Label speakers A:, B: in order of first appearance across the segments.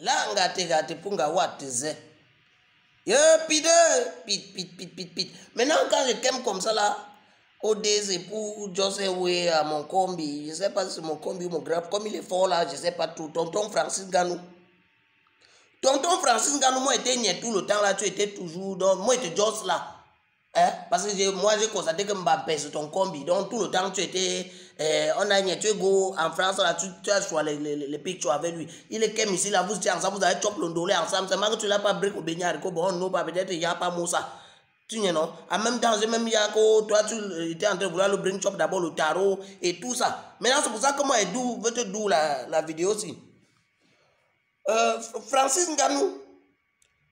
A: Là, gâté, punga wattize. Pit. Maintenant, quand je t'aime comme ça, là, au désir pour José à mon combi, je sais pas si c'est mon combi ou mon grave, comme il est fort là, je sais pas tout. Tonton Francis Ganou, moi, était tout le temps là, tu étais toujours dans. Moi, j'étais Jos là. Hein? Parce que moi, j'ai constaté que Mbappé, c'est ton combi. Donc, tout le temps, tu étais. On a tu go en France, là, tu as choisi les pictures avec lui. Il est comme ici, là, vous étiez ensemble, vous avez chop l'ondolé ensemble. C'est marrant que tu l'as pas brique au baignard. Bon, non, pas peut-être, il n'y a pas Moussa. Tu sais, non? En même temps, j'ai même Yako, toi, tu étais en train de vouloir le bring chop d'abord, le tarot et tout ça. Maintenant, c'est pour ça que moi, je veux te d'où la vidéo aussi. Francis Ngannou.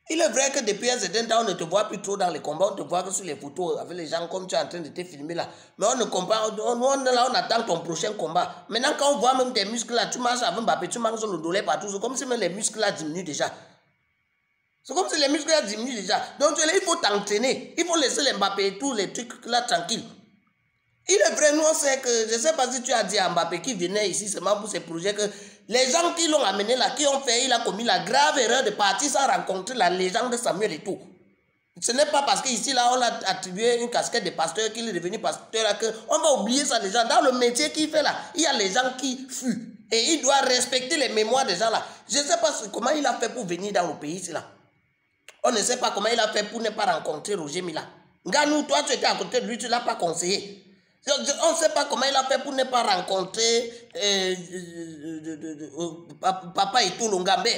A: Il est vrai que depuis un certain temps, on ne te voit plus trop dans les combats, on te voit que sur les photos avec les gens comme tu es en train de te filmer là. Mais on ne comprend, on attend ton prochain combat. Maintenant, quand on voit même tes muscles là, tu marches avec Mbappé, tu marches sur le dolé partout, c'est comme si même les muscles là diminuent déjà. C'est comme si les muscles là diminuent déjà. Donc il faut t'entraîner, il faut laisser les Mbappé et tous les trucs là tranquilles. Il est vrai, nous on sait que, je ne sais pas si tu as dit à Mbappé qui venait ici seulement pour ces projets, que les gens qui l'ont amené là, qui ont fait, il a commis la grave erreur de partir sans rencontrer la légende de Samuel et tout. Ce n'est pas parce qu'ici là, on a attribué une casquette de pasteur qu'il est devenu pasteur là, qu'on va oublier ça les gens. Dans le métier qu'il fait là, il y a les gens qui fuient. Et il doit respecter les mémoires des gens là. Je ne sais pas comment il a fait pour venir dans le pays ici là. On ne sait pas comment il a fait pour ne pas rencontrer Roger Mila. Nganou, toi tu étais à côté de lui, tu ne l'as pas conseillé. On ne sait pas comment il a fait pour ne pas rencontrer Papa et tout Longambe.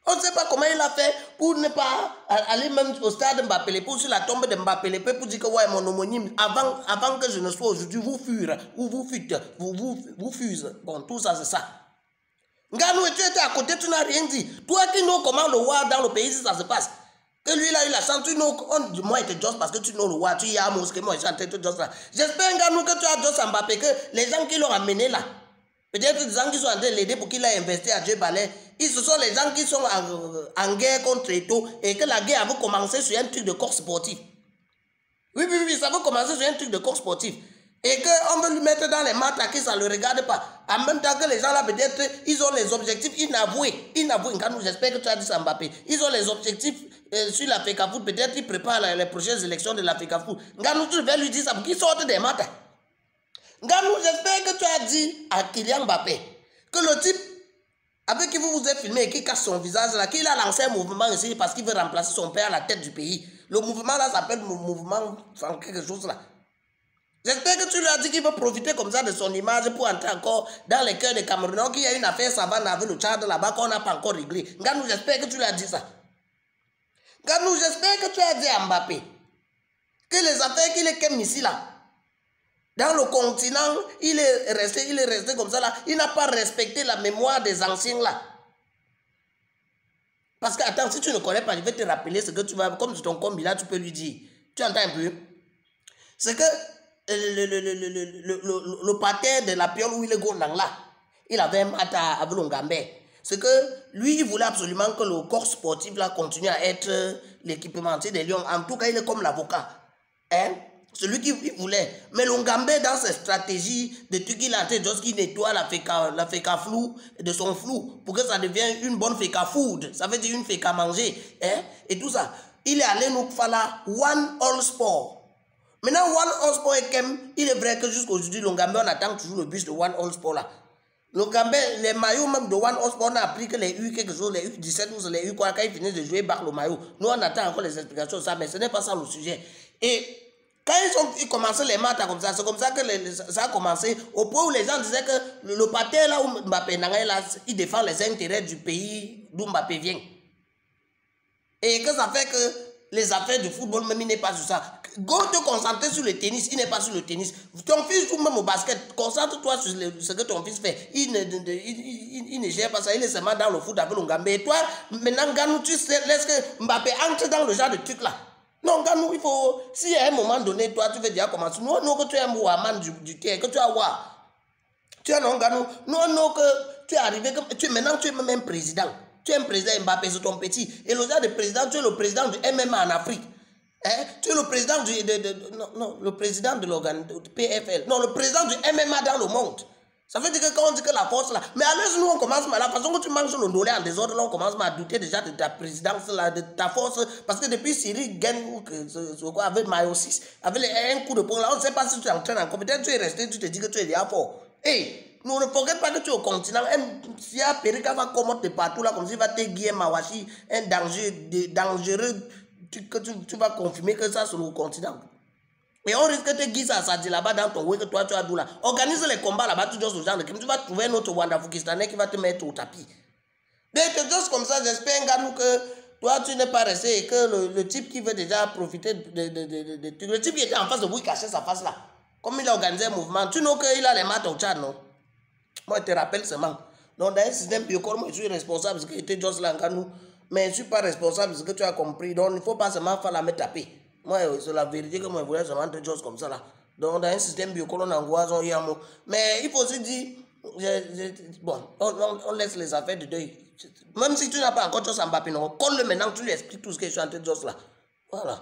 A: On ne sait pas comment il a fait pour ne pas aller même au stade Mbappé, pour sur la tombe de Mbappé, pour dire que ouais, mon homonyme, avant que je ne sois aujourd'hui, vous fûtes, vous fuse. Bon, tout ça, c'est ça. Nganou, tu étais à côté, tu n'as rien dit. Toi qui nous comment le voir dans le pays, si ça se passe. Que lui là, il a senti, moi, il te Jos parce que tu nous le vois, tu y as mosquée, moi, j'ai entendu Jos là. J'espère, Nganou, que tu as Jos Mbappé, que les gens qui l'ont amené là, peut-être des gens qui sont en train de l'aider pour qu'il ait investi à Dieu Balais, ce sont les gens qui sont en guerre contre Eto et que la guerre avait commencé sur un truc de corps sportif. Oui, ça va commencer sur un truc de corps sportif. Et qu'on veut lui mettre dans les maths à qui ça ne le regarde pas. En même temps que les gens là, peut-être, ils ont les objectifs inavoués. Nganou, j'espère que tu as dit ça, Mbappé. Ils ont les objectifs sur la FECAFOOT. Peut-être ils préparent les prochaines élections de la FECAFOOT. Nganou, tu vas lui dire ça pour qu'il sorte des maths. Nganou, j'espère que tu as dit à Kylian Mbappé que le type avec qui vous vous êtes filmé et qui cache son visage là, qu'il a lancé un mouvement ici parce qu'il veut remplacer son père à la tête du pays. Le mouvement là s'appelle mouvement quelque chose là. J'espère que tu lui as dit qu'il veut profiter comme ça de son image pour entrer encore dans les cœurs des Camerounais, qu'il y a une affaire savane avec le Tchad là-bas qu'on n'a pas encore réglé. Nganou, j'espère que tu lui as dit ça. Nganou, j'espère que tu as dit à Mbappé que les affaires qu'il est comme ici là, dans le continent, il est resté comme ça là. Il n'a pas respecté la mémoire des anciens là. Parce que, attends, si tu ne connais pas, je vais te rappeler ce que tu vas, comme sur ton combi là, tu peux lui dire. Tu entends un peu? C'est que le pater de la piole où il est gondang là, il avait un mat avec Longambe. C'est que lui, il voulait absolument que le corps sportif là continue à être l'équipementier des Lions. En tout cas, il est comme l'avocat. Hein? Celui qui voulait. Mais Longambe, dans ses stratégies de trucs, il a été juste qui nettoie la féca flou de son flou pour que ça devienne une bonne féca food. Ça veut dire une féca manger. Hein? Et tout ça. Il est allé nous faire là One All Sport. Maintenant, One All Sport, il est vrai que jusqu'à aujourd'hui, Longambe, on attend toujours le bus de One All Sport là. Longambe, les maillots même de One All Sport, on a appris que les U quelque chose, les U17 ou les U quoi, quand ils finissent de jouer, barre le maillot. Nous, on attend encore les explications de ça, mais ce n'est pas ça le sujet. Et quand ils commençaient les maths comme ça, c'est comme ça que ça a commencé, au point où les gens disaient que le pater là où Mbappé là, il défend les intérêts du pays d'où Mbappé vient. Et que ça fait que les affaires du football, même il n'est pas sur ça. Go te concentrer sur le tennis, il n'est pas sur le tennis. Ton fils joue même au basket, concentre-toi sur ce que ton fils fait. Il ne gère pas ça, il est seulement dans le foot avec Longambe. Et toi, maintenant, Nganou, tu laisses que Mbappé entre dans le genre de truc là. Non, Nganou, il faut. Si à un moment donné, toi, tu veux déjà commencer. Non, que tu es un Mouhaman du terre, que tu as voir. Tu es non, Nganou. Non, que tu es arrivé. Maintenant, tu es même un président. Tu es un président Mbappé, c'est ton petit. Et le genre de président, tu es le président du MMA en Afrique. Hein? Tu es le président le président de l'organe PFL. Non, le président du MMA dans le monde. Ça veut dire que quand on dit que la force là, mais alors nous on commence à la façon que tu manges le dolé en désordre, là on commence à douter déjà de ta présidence là, de ta force, parce que depuis Syrie gagne avec Mayo 6, avec un coup de poing là, on ne sait pas si tu entraînes encore, peut-être tu es resté, tu te dis que tu es déjà fort. Hey, nous ne regarde pas que tu es au continent, s'il y a Périka va commander de partout là, comme s'il va te guider Mawashi, un danger, dangereux, que tu vas confirmer que ça sur le continent. Mais on risque de te guiser à Sadi là-bas dans ton way que toi tu as d'où là. Organise les combats là-bas, tu ce genre de crime. Tu vas trouver un autre Wanda-Fukistanais qui va te mettre au tapis. Dès que juste comme ça, j'espère que toi tu n'es pas resté et que le type qui veut déjà profiter de le type qui était en face de vous, il cachait sa face là. Comme il a organisé un mouvement, tu sais qu'il a les maths au Tchad, non? Moi, je te rappelle seulement. Donc, dans un système biocorps, moi, je suis responsable parce que était Jos Langanou. Mais je ne suis pas responsable parce que tu as compris. Donc, il ne faut pas seulement faire la me taper. Moi, c'est la vérité que moi, je voulais seulement te choses comme ça là. Donc, dans un système biocorps, on angoisse, on y a mot. Mais il faut aussi dire, bon, on laisse les affaires de deuil. Même si tu n'as pas encore Jos Mbappé, non, colle-le maintenant, tu lui expliques tout ce que je suis en train de dire là. Voilà.